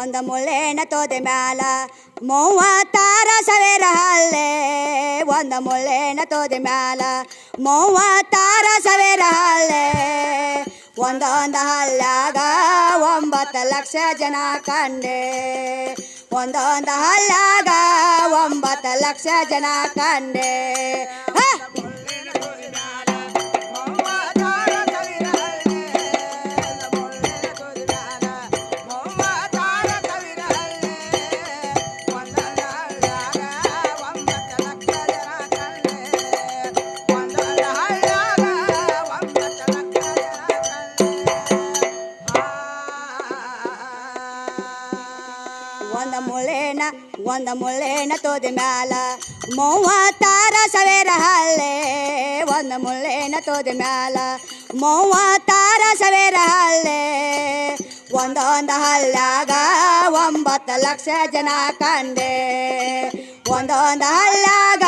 ಒಂದು ಮುಳ್ಳಿನ ತೋದೆ ಮ್ಯಾಲ 36,000 ಹಲ್ಲೆ ಒಂದು ಮುಳ್ಳಿನ ತೋದೆ ಮ್ಯಾಲ 36,000 ಹಲ್ಲೆ ಒಂದೊಂದು ಹಲ್ಲಾಗ 9 ಲಕ್ಷ ಜನ ಕಂಡೆ ಒಂದೊಂದು ಹಲ್ಲಾಗ 9 ಲಕ್ಷ ಜನ ಕಂಡೆ ಒಂದು ಮುಳ್ಳಿನ ತೋದೆ ಮ್ಯಾಲ 36,000 ಹಲ್ಲೆ ಒಂದು ಮುಳ್ಳಿನ ತೋದೆ ಮ್ಯಾಲ 36,000 ಹಲ್ಲೆ ಒಂದೊಂದು ಹಲ್ಲಾಗ 9 ಲಕ್ಷ ಜನ ಕಂಡೆ ಒಂದೊಂದು ಹಲ್ಲಾಗ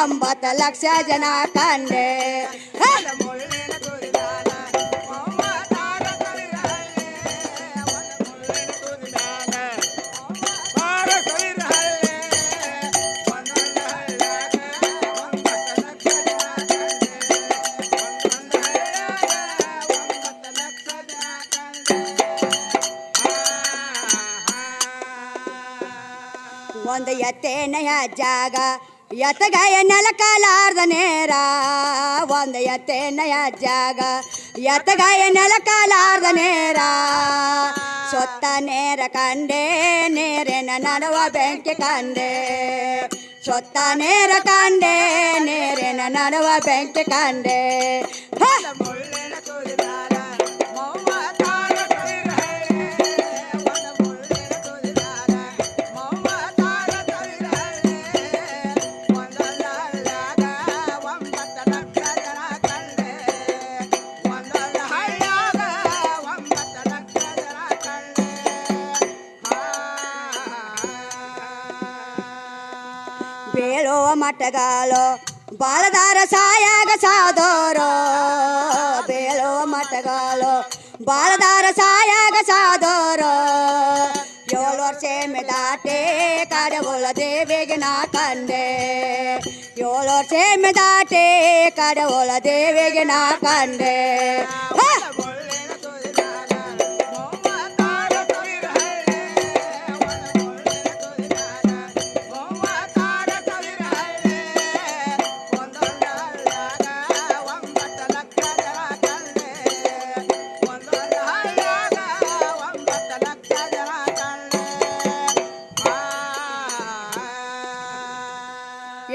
9 ಲಕ್ಷ ಜನ ಕಂಡೆ ಒಂದು ಎತ್ತೇನ ಹೆಜ್ಜಾಗ ಎತ್ತಗಾಯ ನೆಲಕಾಲಾರ್ದ ನೇರ ಒಂದು ಎತ್ತೇನ ಹೆಜ್ಜಾಗ ಎತ್ತಗಾಯ ನೆಲಕಾಲಾರ್ದ ನೇರ ಸೊತ್ತ ನೇರ ಕಂಡೆ ನೇರಿನ ನಡುವ ಬೆಂಕಿ ಕಂಡೆ ಸೊತ್ತ ನೇರ ಕಂಡೆ ನೇರಿನ ನಡುವ ಬೆಂಕಿ ಕಂಡೆ ಬೇಳುವ ಮಟ್ಟಗಾಲು ಬಾಳದಾರ ಸಾಯಾಗ ಸಾದೋರೋ ಬೇಳುವ ಮಟ್ಟಗಾಲು ಬಾಳದಾರ ಸಾಯಾಗ ಸಾದೋರೋ 7 ವರ್ಷ ದಾಟೆ ಕಡವುಳ ದೇವಿಗೆ ನಾ ಕಂಡೆ 7 ವರ್ಷ ದಾಟೆ ಕಡವುಳ ದೇವಿಗೆ ನಾ ಕಂಡೆ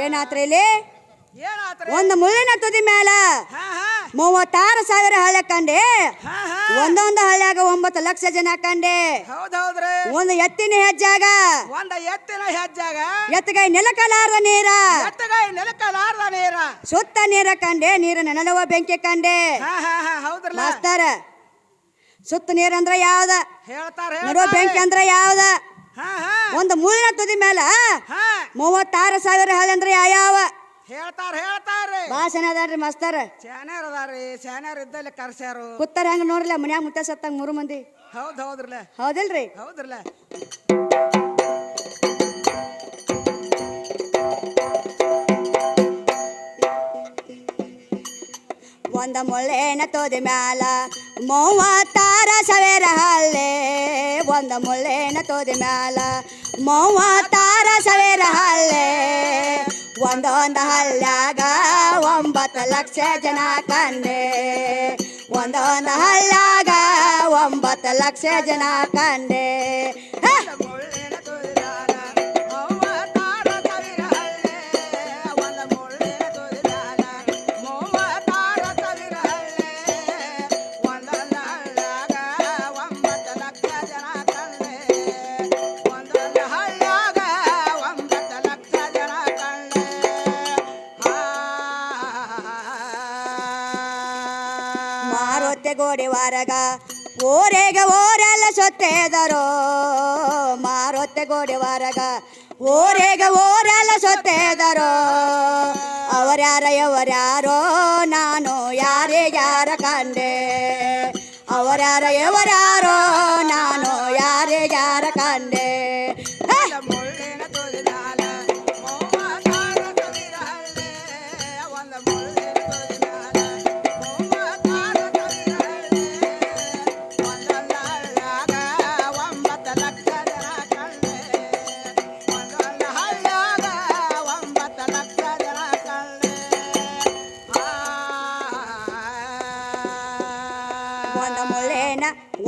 ಏನಾತ್ರಿ ಇಲ್ಲಿ ಒಂದು ಮುಳ್ಳಿನ ತುದಿ ಮ್ಯಾಲ 36,000 ಹಳ್ಳಿ ಕಂಡೆ ಒಂದೊಂದು ಹಳ್ಳಿಯಾಗ 9 ಲಕ್ಷ ಜನ ಕಂಡೆ ಒಂದು ಎತ್ತಿನ ಹೆಜ್ಜಾಗ ಎತ್ತಗಾಯಿ ನೆಲಕಲಾರ್ದ ನೀರ ಸುತ್ತ ನೀರ ಕಂಡೆ ನೀರಿನ ನಡುವ ಬೆಂಕಿ ಕಂಡೆ ಮಾಸ್ತರ ಸುತ್ತ ನೀರಂದ್ರ ಯಾವ್ದ ನಡುವ ಬೆಂಕಿ ಅಂದ್ರ ಯಾವ್ದ ಒಂದು ಮುಳ್ಳಿನ ತುದಿ ಮ್ಯಾಲ 36,000 ಹಳ್ಳಿ ಅಂದ್ರೆ ಯಾವ ಹೇಳ್ತಾರ ಭಾಷಣ ಅದಾರ್ರಿ ಮಾಸ್ತರ ಶಾನ್ಯಾರ ಇದ್ದಲ್ಲಿ ಕರ್ಸ್ಯಾರು ಕೂತಾರ ಹಂಗ ನೋಡ್ರಲ್ಲ ಮನ್ಯಾಗ ಮುತ್ತ ಸತ್ತಂಗ 3 ಮಂದಿ ಹೌದ್ರಲ್ಲ ಹೌದಿಲ್ರಿ ಒಂದು ಮುಳ್ಳಿನ ತೋದೆ ಮ್ಯಾಲ 36,000 ಹಲ್ಲೆ ಒಂದು ಮುಳ್ಳಿನ ತೋದೆ ಮ್ಯಾಲ 36,000 ಹಲ್ಲೆ ಒಂದೊಂದು ಹಲ್ಲಾಗ 9 ಲಕ್ಷ ಜನ ಕಂಡೆ ಒಂದೊಂದು ಹಲ್ಲಾಗ 9 ಲಕ್ಷ ಜನ ಕಂಡೆ ಗೋಡೆ ವಾರಗ ಊರೆಗೆ ಊರೆಲ್ಲ ಸೊತ್ತೆದರೋ ಮಾರೊತ್ತೆ ಗೋಡೆ ವಾರಗ ಊರೆಗೆ ಊರೆಲ್ಲ ಸೊತ್ತೆದರೋ ಅವರ್ಯಾರೋ ನಾನು ಯಾರಿಗ್ಯಾರ ಕಂಡೆ ಅವರ್ಯಾರೋ ನಾನು ಯಾರಿಗ್ಯಾರ ಕಂಡೆ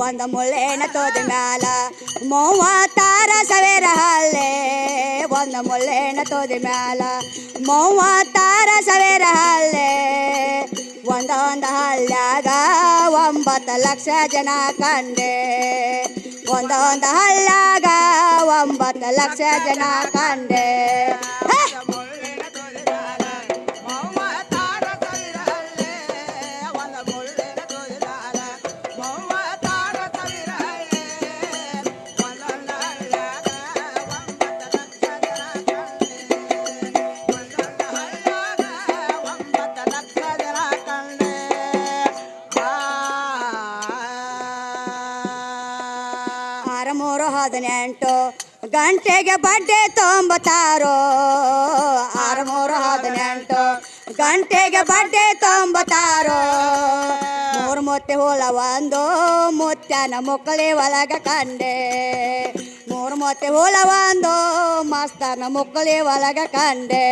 ಒಂದು ಮುಳ್ಳಿನ ತೋದಿ ಮ್ಯಾಲ 36,000 ಹಲ್ಲೆ ಒಂದು ಮುಳ್ಳಿನ ತೋದಿ ಮ್ಯಾಲ 36,000 ಹಲ್ಲೆ ಒಂದೊಂದು ಹಲ್ಯಾಗ 9 ಲಕ್ಷ ಜನ ಕಂಡೆ ಒಂದೊಂದು ಹಲ್ಯಾಗ 9 ಲಕ್ಷ ಜನ ಕಂಡೆ ಮೂರು 18 ಗಂಟೆಗೆ ಬಡ್ಡೆ 96 6 ಗಂಟೆಗೆ ಬಡ್ಡೆ 96 ಮೂರು ಮುತ್ತೆ ಹುಳ ಒಂದು ಮುತ್ಯನ ಮುಕ್ಕಳಿ ಒಳಗ ಕಂಡೆ ಮೂರು ಮುತ್ತೆ ಹುಳ ಒಂದು ಮಸ್ತನ ಮುಕ್ಕಳಿ ಒಳಗ ಕಂಡೆ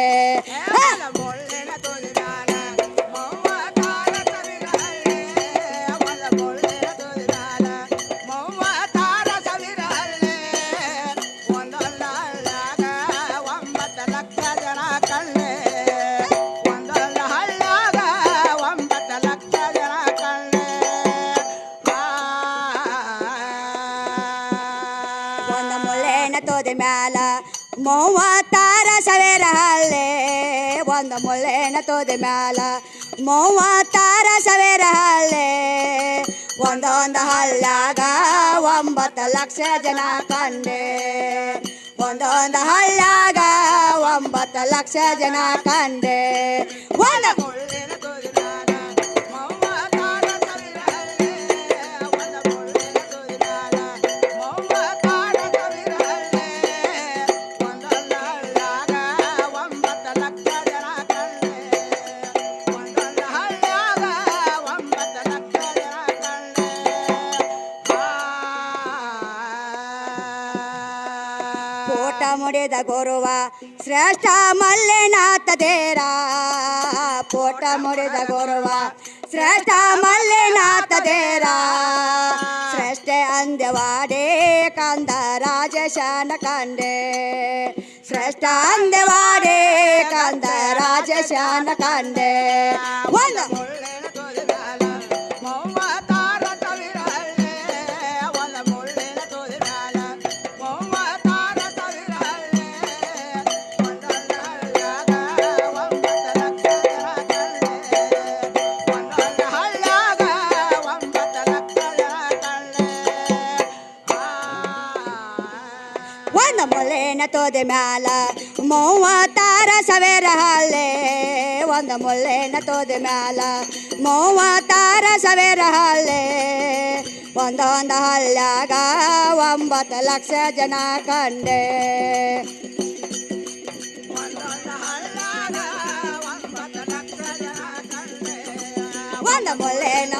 ತೋದೆ ಮ್ಯಾಲ 36,000 ಹಲ್ಲೆ ಒಂದು ಮುಳ್ಳಿನ ತೋದೆ ಮ್ಯಾಲ 36,000 ಹಲ್ಲೆ ಒಂದೊಂದು ಹಲ್ಲಾಗ 9 ಲಕ್ಷ ಜನ ಕಂಡೆ ಒಂದೊಂದು ಹಲ್ಲಾಗ 9 ಲಕ್ಷ ಜನ ಕಂಡೆ ಒಂದು ಕೋಟ ಮುಡಿದ ಗುರುವ ಶ್ರೇಷ್ಠ ಮಲ್ಲಿನಾಥ ದೇರ ಕೋಟ ಮುಡಿದ ಗುರುವ ಶ್ರೇಷ್ಠ ಮಲ್ಲಿನಾಥ ದೇರ ಶ್ರೇಷ್ಠ ಅಂದೆವಾಡೆ ಕಂದ ರಾಜಶಾನ ಕಂಡೆ ಶ್ರೇಷ್ಠ ಅಂದೆವಾಡೆ ಕಂದ ರಾಜಶಾನ ಕಂಡೆ ಒಂದು ಒಂದು ಮುಳ್ಳಿನ ತೋದೆ ಮ್ಯಾಲ 36,000 ಹಲ್ಲೆ ಒಂದು ಮುಳ್ಳಿನ ತೋದೆ ಮ್ಯಾಲ 36,000 ಹಲ್ಲೆ ಒಂದೊಂದು ಹಲ್ಯಾಗ 9 ಲಕ್ಷ ಜನ ಕಂಡೆ ಒಂದು ಮುಳ್ಳಿನ